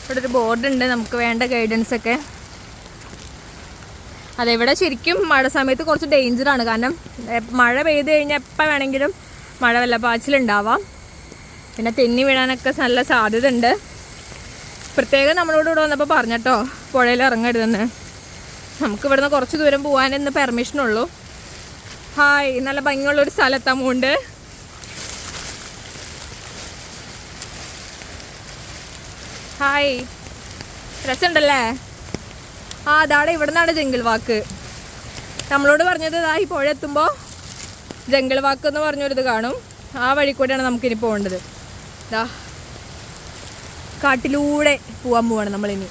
ഇവിടെ ഒരു ബോർഡുണ്ട് നമുക്ക് വേണ്ട ഗൈഡൻസൊക്കെ. അതെവിടെ ശരിക്കും മഴ സമയത്ത് കുറച്ച് ഡേഞ്ചറാണ്. കാരണം മഴ പെയ്ത് കഴിഞ്ഞാൽ എപ്പോൾ വേണമെങ്കിലും മഴ വെള്ളപ്പാച്ചിലുണ്ടാവാം. പിന്നെ തെന്നി വീഴാനൊക്കെ നല്ല സാധ്യത ഉണ്ട്. പ്രത്യേകം നമ്മളോട് ഇവിടെ വന്നപ്പോൾ പറഞ്ഞട്ടോ പുഴയിൽ ഇറങ്ങരുതെന്ന്. നമുക്ക് ഇവിടുന്ന് കുറച്ച് ദൂരം പോകാനെന്ന് പെർമിഷനുള്ളൂ. ഹായ്, നല്ല ഭംഗിയുള്ളൊരു സ്ഥലത്താമുണ്ട്. ഹായ്, രസമുണ്ടല്ലേ? അതാണ് ഇവിടെ നിന്നാണ് ജംഗിൾ വാക്ക്. നമ്മളോട് പറഞ്ഞത് ഈ പുഴ എത്തുമ്പോൾ ജംഗിൾ വാക്ക് എന്ന് പറഞ്ഞൊരിത് കാണും. ആ വഴി കൂടെയാണ് നമുക്കിനി പോകേണ്ടത്. കാട്ടിലൂടെ പോകാൻ പോവാണ് നമ്മളിനി.